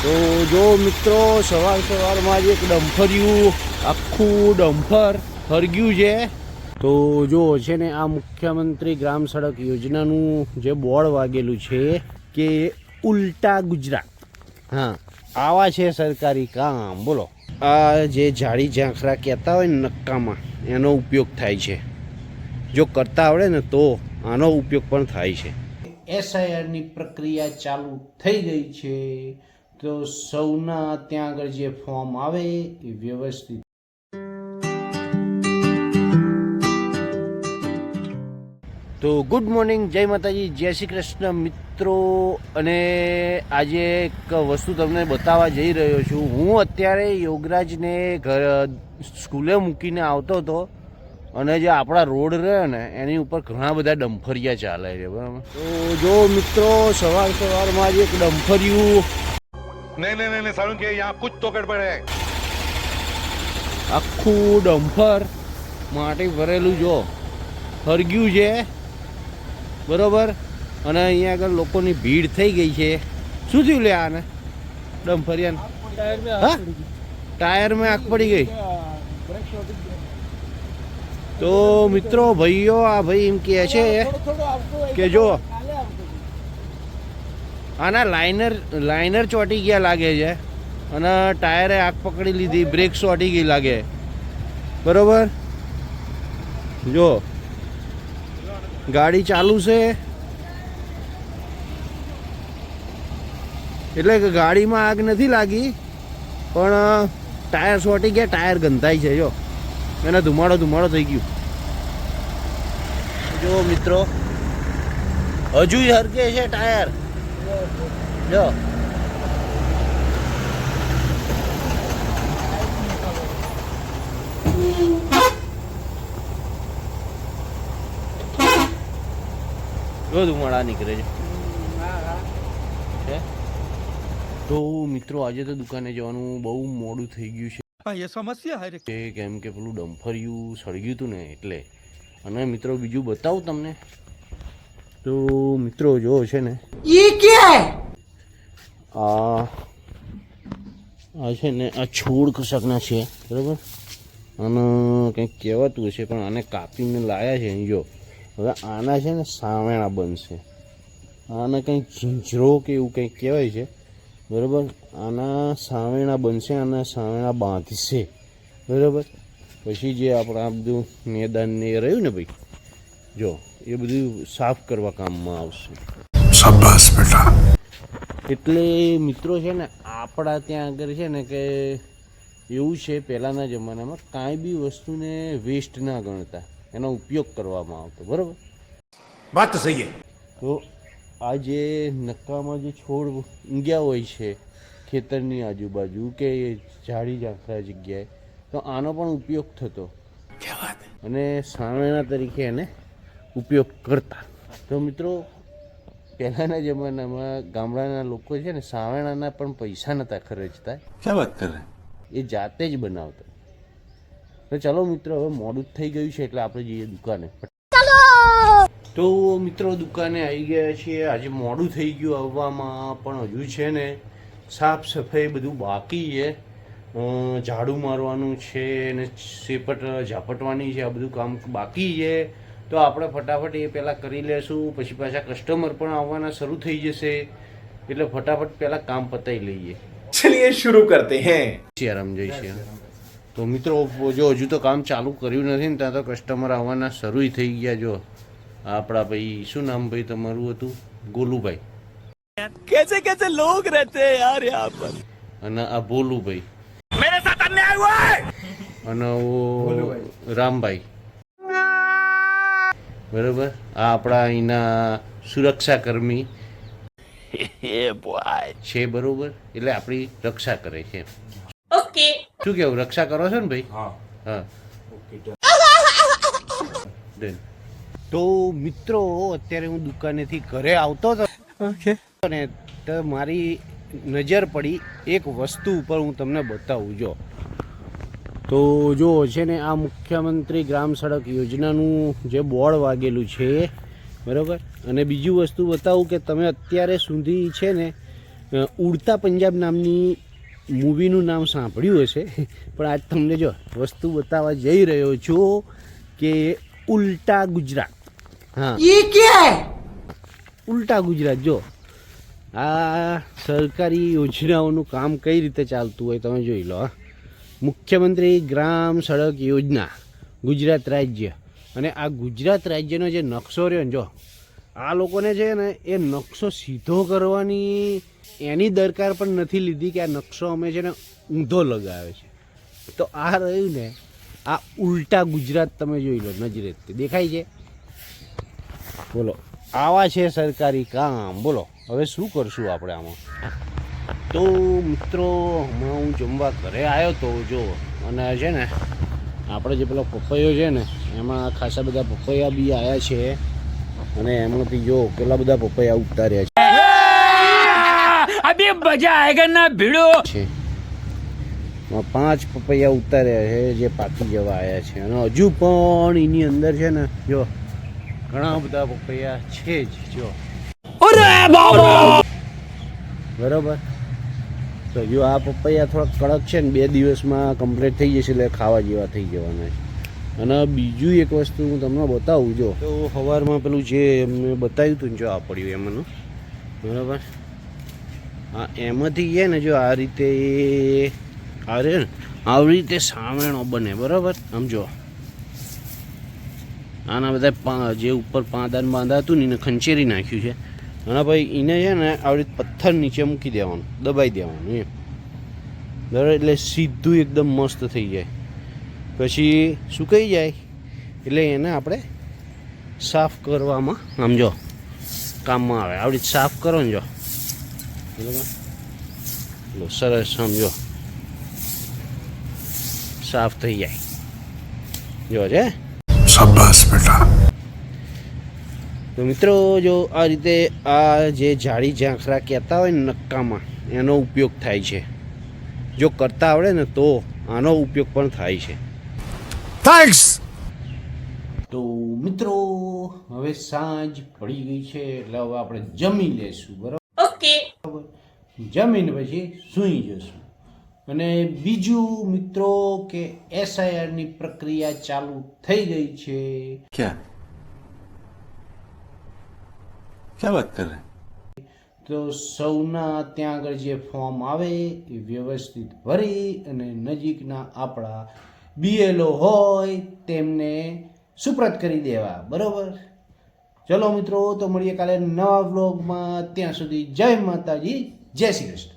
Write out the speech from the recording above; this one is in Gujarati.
તો જો મિત્રો સવારમાં જ એક ડમ્ફર્યું આખું ડમ્ફર હરગ્યું છે. તો જો છે ને આ મુખ્યમંત્રી ગ્રામ સડક યોજનાનું જે બોર્ડ વાગેલું છે કે ઉલ્ટા ગુજરાત. હા, આવા છે સરકારી કામ. બોલો, આ જે જાડી ઝાંખરા કહેતા હોય ને નક્કામાં, એનો ઉપયોગ થાય છે. જો કરતા આવડે ને તો આનો ઉપયોગ પણ થાય છે. એસઆઈઆરની પ્રક્રિયા ચાલુ થઈ ગઈ છે. તો સૌના ત્યાં આગળ જે ફોર્મ આવે એ વ્યવસ્થિત. તો ગુડ મોર્નિંગ, જય માતાજી, જય શ્રી કૃષ્ણ મિત્રો. અને આજે એક વસ્તુ તમને બતાવવા જઈ રહ્યો છું. હું અત્યારે યોગરાજને સ્કૂલે મૂકીને આવતો હતો અને જે આપણા રોડ રહ્યો ને એની ઉપર ઘણા બધા ડમ્ફરિયા ચાલે છે, બરાબર. તો જો મિત્રો સવારમાં જ એક ડમ્ફર્યું नहीं सारुण के यहाँ कुछ तो गड़बड़ है. આખું ડમ્ફર માટી ભરેલું જો હરગ્યું છે, બરોબર. અને અહીંયા આગળ લોકોની ભીડ થઈ ગઈ છે. શું થયું લે આને ડમ્ફરિયાને? હા, ટાયરમાં આગ પડી ગઈ. તો મિત્રો ભાઈઓ, આ ભાઈ એમ કહે છે કે જો આના લાઇનર ચોંટી ગયા લાગે છે અને ટાયરે આગ પકડી લીધી, બ્રેક ચોંટી ગઈ લાગે, બરોબર. જો ગાડી ચાલુ છે એટલે કે ગાડીમાં આગ નથી લાગી, પણ ટાયર ચોંટી ગયા, ટાયર ગંધાય છે. જો એને ધુમાડો થઈ ગયું. જો મિત્રો હજુ હરકે છે ટાયર. જો ધુમાડા નીકળે છે. તો મિત્રો આજે તો દુકાને જવાનું બહુ મોડું થઈ ગયું છે. ये समस्या है કેમ કે પેલું ડમ્ફર્યું સળગ્યું હતું ને એટલે. અને મિત્રો બીજું બતાવું તમને. તો મિત્રો જો છે ને આ છે ને આ છોડ કશાકના છે, બરાબર. અને કંઈક કહેવાતું હશે પણ આને કાપીને લાયા છે. જો હવે આના છે ને સાવેણા બનશે. આને કંઈક ઝીંઝરો કે એવું કંઈક કહેવાય છે, બરાબર. આના સાવેણા બનશે, આના સાવેણા બાંધશે, બરાબર. પછી જે આપણા બધું મેદાન ને એ રહ્યું ને ભાઈ, જો એ બધું સાફ કરવા કામમાં આવશે. શાબાશ બેટા. એટલે મિત્રો છે ને આપણા ત્યાં આગળ છે ને કે એવું છે, પહેલાંના જમાનામાં કાંઈ બી વસ્તુને વેસ્ટ ના ગણતા, એનો ઉપયોગ કરવામાં આવતો, બરાબર. बात तो सही है. તો આ જે નક્કામાં જે છોડ ઊંઘ્યા હોય છે ખેતરની આજુબાજુ કે ઝાડી ઝાંખરા જગ્યાએ, તો આનો પણ ઉપયોગ થતો અને સાવેણા તરીકે એને ઉપયોગ કરતા. તો મિત્રો પહેલાંના જમાનામાં ગામડાના લોકો છે ને સાવેણાના પણ પૈસા નહોતા ખર્ચતા. क्या बात कर रहे हैं? એ જાતે જ બનાવતા. તો ચાલો મિત્રો, હવે મોડું થઈ ગયું છે એટલે આપણે જઈએ દુકાને. તો મિત્રો દુકાને આવી ગયા છીએ. આજે મોડું થઈ ગયું આવવામાં, પણ હજુ છે ને સાફ સફાઈ બધું બાકી છે. ઝાડુ મારવાનું છે ને ઝાપટવાની છે, આ બધું કામ બાકી છે. તો આપણે ફટાફટ એ પહેલાં કરી લેશું, પછી પાછા કસ્ટમર પણ આવવાના શરૂ થઈ જશે, એટલે ફટાફટ પહેલાં કામ પતાવી લઈએ. चलिए शुरू करते हैं. સિયારામ જય સિયારામ. તો મિત્રો જો હજુ તો કામ ચાલુ કર્યું નથી ને ત્યાં તો કસ્ટમર આવવાના શરૂ થઈ ગયા. જો આપણા ભાઈ, શું નામ ભાઈ તમારું હતું? ગોલુભાઈ. कैसे कैसे लोग रहते हैं यार यहाँ पर. અને આ ભોલુભાઈ, मेरे साथ अन्याय हुआ है. અને રામભાઈ, બરાબર. આ આપણા અહીંના સુરક્ષા કર્મી છે, બરોબર. એટલે આપણી રક્ષા કરે છે. ઓકે, શું કેવું, રક્ષા કરો છો ને ભાઈ? હા. તો મિત્રો અત્યારે હું દુકાનેથી ઘરે આવતો હતો અને તો મારી નજર પડી એક વસ્તુ ઉપર, હું તમને બતાવું. તો જો છે ને આ મુખ્યમંત્રી ગ્રામ સડક યોજનાનું જે બોર્ડ વાગેલું છે, બરાબર. અને બીજું વસ્તુ બતાવું કે તમે અત્યારે સુધી છે ને ઉડતા પંજાબ નામની મૂવીનું નામ સાંભળ્યું હશે, પણ આજ તમને જો વસ્તુ બતાવવા જઈ રહ્યો છું કે ઉલ્ટા ગુજરાત. હા, એ ક્યાં ઉલ્ટા ગુજરાત. જો આ સરકારી યોજનાઓનું કામ કઈ રીતે ચાલતું હોય તમે જોઈ લો. મુખ્યમંત્રી ગ્રામ સડક યોજના ગુજરાત રાજ્ય, અને આ ગુજરાત રાજ્યનો જે નકશો રહ્યો ને, જો આ લોકોને છે ને એ નકશો સીધો કરવાની એની દરકાર પણ નથી લીધી કે આ નકશો અમે છે ને ઊંધો લગાવ્યો છે. તો આ રહ્યું ને આ ઉલ્ટા ગુજરાત, તમે જોઈ લો નજરે દેખાય છે. બોલો, આવા છે સરકારી કામ. બોલો હવે શું કરશું આપણે આમાં? તો મિત્રો, હમણાં હું જમવા ઘરે આવ્યો તો જો, અને છે ને આપણે જે પેલો પપૈયો છે ને એમાં ખાસા બધા પપૈયા બી આવ્યા છે, અને એમાંથી જો કેટલા બધા પપૈયા ઉતાર્યા છે. अभी मजा आएगा ना भिड़ो. 5 પપૈયા ઉતાર્યા છે જે પાકી જવા આવ્યા છે, અને હજુ પણ એની અંદર છે ને જો ઘણા બધા પપૈયા છે જ. જો બરોબર. તો જો આ પપૈયા થોડા કડક છે ને, 2 દિવસમાં કમ્પ્લીટ થઈ જશે એટલે ખાવા જેવા થઈ જવાના છે. અને બીજું એક વસ્તુ હું તમને બતાવું. જો તો સવારમાં પેલું જે મેં બતાવ્યું હતું ને, જો આ પડ્યું એમાંનું, બરાબર. હા, એમાંથી છે ને જો આ રીતે અરે ને આવી રીતે સાવરણો બને, બરાબર. આમ જો આના બધા જે ઉપર પાંદાન બાંધા હતું ને એને ખંચેરી નાખ્યું છે, અને ભાઈ એને છે ને આવી રીતે પથ્થર નીચે મૂકી દેવાનું, દબાઈ દેવાનું એમ, બરાબર. એટલે સીધું એકદમ મસ્ત થઈ જાય. પછી સુકાઈ જાય એટલે એને આપણે સાફ કરવામાં આમ જો કામમાં આવે. આવી રીતે સાફ કરો ને જો, બરાબર. સરસ સમજો સાફ થઈ જાય. જો છે. શાબાશ બેટા. તો મિત્રો, જો આ રીતે આ જે જાળી ઝાંખરા કહેતા હોય ને નક્કામાં, એનો ઉપયોગ થાય છે. જો કરતા આવડે ને તો આનો ઉપયોગ પણ થાય છે. થેન્ક્સ. તો મિત્રો, હવે સાંજ પડી ગઈ છે એટલે હવે આપણે જમી લઈશું, બરાબર. ઓકે. જમીને પછી સૂઈ જશું. અને બીજું મિત્રો કે SIRની પ્રક્રિયા ચાલુ થઈ ગઈ છે. क्या क्या बात कर रहे हैं? તો સૌના ત્યાં આગળ જે ફોર્મ આવે એ વ્યવસ્થિત ભરી અને નજીકના આપણા BLO હોય તેમને સુપ્રત કરી દેવા, બરાબર. ચલો મિત્રો, તો મળીએ કાલે નવા વ્લોગમાં. ત્યાં સુધી જય માતાજી, જય શ્રી કૃષ્ણ.